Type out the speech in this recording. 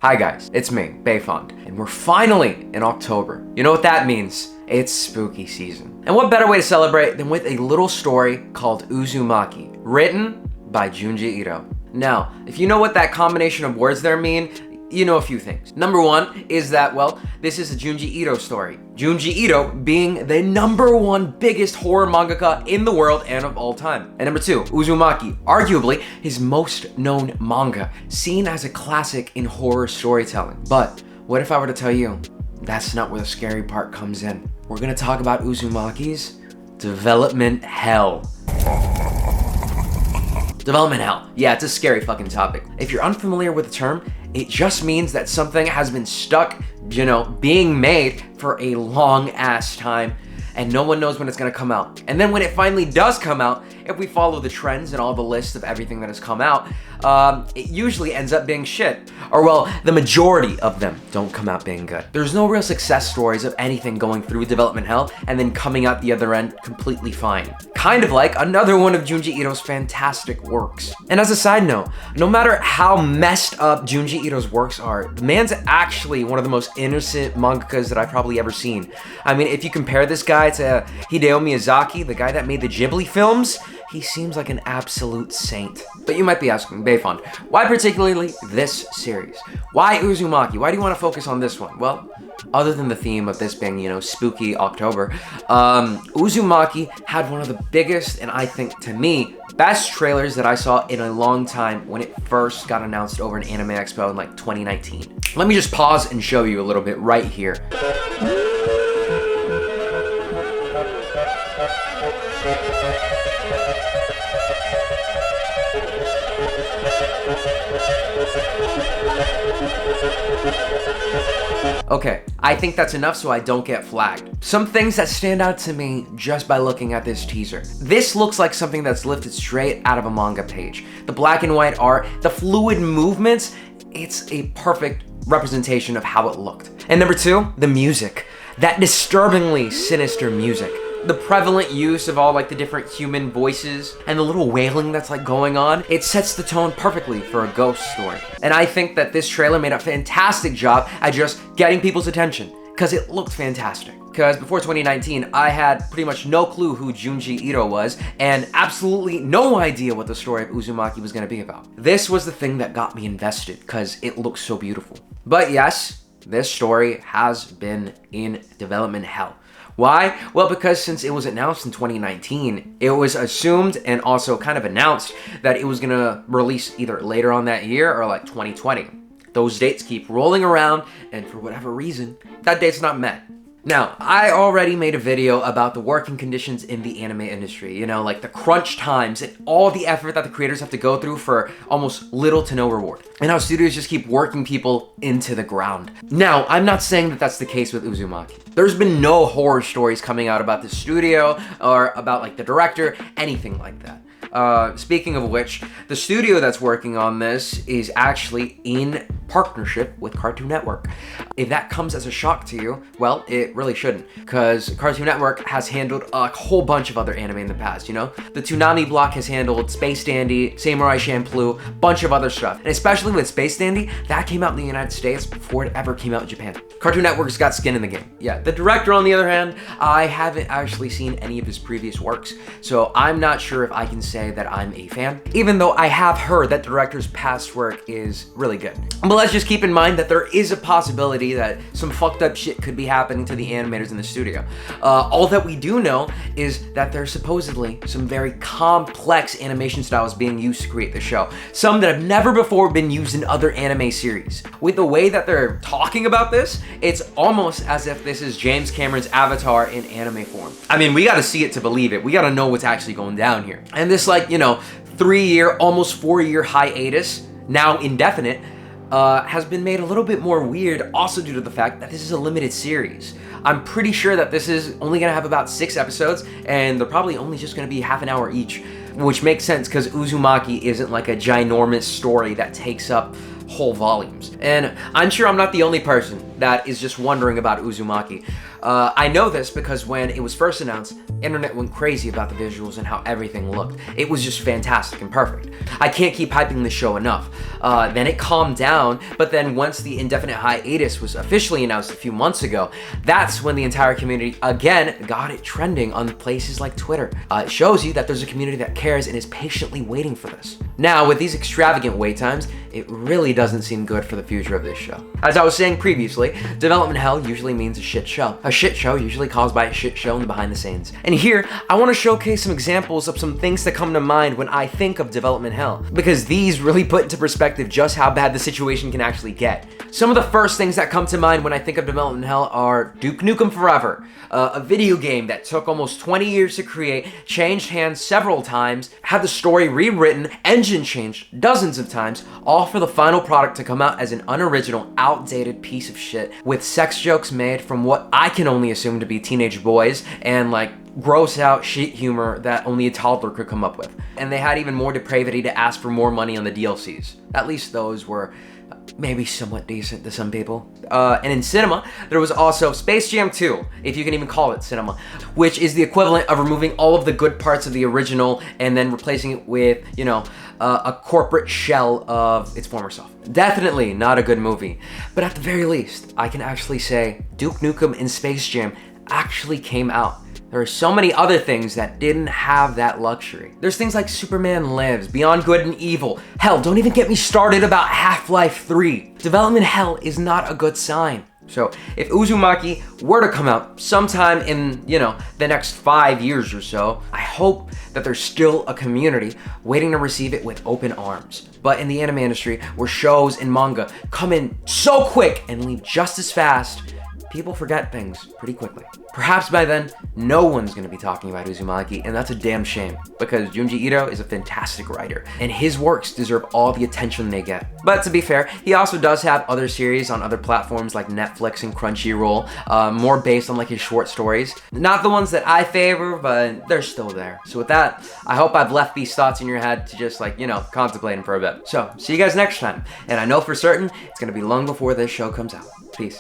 Hi guys, it's me, Bayfond, and we're finally in October. You know what that means? It's spooky season. And what better way to celebrate than with a little story called Uzumaki, written by Junji Ito. Now, if you know what that combination of words there mean, you know a few things. Number one is that, well, this is a Junji Ito story. Junji Ito being the #1 biggest horror mangaka in the world and of all time. And number two, Uzumaki, arguably his most known manga, seen as a classic in horror storytelling. But what if I were to tell you that's not where the scary part comes in? We're gonna talk about Uzumaki's development hell. Development hell. Yeah, it's a scary fucking topic. If you're unfamiliar with the term, it just means that something has been stuck, being made for a long ass time and no one knows when it's gonna come out. And then when it finally does come out, if we follow the trends and all the lists of everything that has come out, it usually ends up being shit. Or well, the majority of them don't come out being good. There's no real success stories of anything going through development hell and then coming out the other end completely fine. Kind of like another one of Junji Ito's fantastic works. And as a side note, no matter how messed up Junji Ito's works are, the man's actually one of the most innocent mangakas that I've probably ever seen. I mean, if you compare this guy to Hideo Miyazaki, the guy that made the Ghibli films, he seems like an absolute saint. But you might be asking, Bayfond, why particularly this series? Why Uzumaki? Why do you want to focus on this one? Well, other than the theme of this being, spooky October, Uzumaki had one of the biggest, and I think, to me, best trailers that I saw in a long time when it first got announced over an Anime Expo in like 2019. Let me just pause and show you a little bit right here. Okay, I think that's enough so I don't get flagged. Some things that stand out to me just by looking at this teaser. This looks like something that's lifted straight out of a manga page. The black and white art, the fluid movements, it's a perfect representation of how it looked. And number two, the music. That disturbingly sinister music. The prevalent use of all like the different human voices and the little wailing that's like going on, it sets the tone perfectly for a ghost story. And I think that this trailer made a fantastic job at just getting people's attention because it looked fantastic. Because before 2019, I had pretty much no clue who Junji Ito was and absolutely no idea what the story of Uzumaki was going to be about. This was the thing that got me invested because it looks so beautiful. But yes, this story has been in development hell. Why? Well, because since it was announced in 2019, it was assumed and also kind of announced that it was gonna release either later on that year or like 2020. Those dates keep rolling around, and for whatever reason, that date's not met. Now, I already made a video about the working conditions in the anime industry, like the crunch times and all the effort that the creators have to go through for almost little to no reward. And how studios just keep working people into the ground. Now, I'm not saying that that's the case with Uzumaki. There's been no horror stories coming out about the studio or about like the director, anything like that. Speaking of which, the studio that's working on this is actually in partnership with Cartoon Network. If that comes as a shock to you, well, it really shouldn't, because Cartoon Network has handled a whole bunch of other anime in the past, The Toonami block has handled Space Dandy, Samurai Champloo, bunch of other stuff. And especially with Space Dandy, that came out in the United States before it ever came out in Japan. Cartoon Network's got skin in the game. Yeah, the director, on the other hand, I haven't actually seen any of his previous works, so I'm not sure if I can say that I'm a fan, even though I have heard that the director's past work is really good. But let's just keep in mind that there is a possibility that some fucked up shit could be happening to the animators in the studio. All that we do know is that there's supposedly some very complex animation styles being used to create the show. Some that have never before been used in other anime series. With the way that they're talking about this, it's almost as if this is James Cameron's Avatar in anime form. I mean, we gotta see it to believe it. We gotta know what's actually going down here. And this 3-year, almost 4-year hiatus, now indefinite, has been made a little bit more weird also due to the fact that this is a limited series. I'm pretty sure that this is only gonna have about 6 episodes and they're probably only just gonna be half an hour each, which makes sense because Uzumaki isn't like a ginormous story that takes up whole volumes. And I'm sure I'm not the only person that is just wondering about Uzumaki. I know this because when it was first announced, Internet went crazy about the visuals and how everything looked. It was just fantastic and perfect. I can't keep hyping the show enough. Then it calmed down, but then once the indefinite hiatus was officially announced a few months ago, that's when the entire community again got it trending on places like Twitter. It shows you that there's a community that cares and is patiently waiting for this. Now, with these extravagant wait times, it really doesn't seem good for the future of this show. As I was saying previously, development hell usually means a shit show. A shit show usually caused by a shit show in the behind the scenes. And here, I want to showcase some examples of some things that come to mind when I think of development hell, because these really put into perspective just how bad the situation can actually get. Some of the first things that come to mind when I think of development hell are Duke Nukem Forever, a video game that took almost 20 years to create, changed hands several times, had the story rewritten, engine changed dozens of times, all for the final product to come out as an unoriginal, outdated piece of shit with sex jokes made from what I can only assume to be teenage boys and like gross out shit humor that only a toddler could come up with. And they had even more depravity to ask for more money on the DLCs. At least those were maybe somewhat decent to some people. And in cinema, there was also Space Jam 2, if you can even call it cinema, which is the equivalent of removing all of the good parts of the original and then replacing it with, you know, a corporate shell of its former self. Definitely not a good movie, but at the very least, I can actually say Duke Nukem and Space Jam actually came out. There are so many other things that didn't have that luxury. There's things like Superman Lives, Beyond Good and Evil. Hell, don't even get me started about Half-Life 3. Development hell is not a good sign. So if Uzumaki were to come out sometime in, you know, the next 5 years or so, I hope that there's still a community waiting to receive it with open arms. But in the anime industry, where shows and manga come in so quick and leave just as fast, people forget things pretty quickly. Perhaps by then, no one's gonna be talking about Uzumaki, and that's a damn shame, because Junji Ito is a fantastic writer, and his works deserve all the attention they get. But to be fair, he also does have other series on other platforms like Netflix and Crunchyroll, more based on like his short stories. Not the ones that I favor, but they're still there. So with that, I hope I've left these thoughts in your head to just like, you know, contemplate them for a bit. So, see you guys next time, and I know for certain, it's gonna be long before this show comes out. Peace.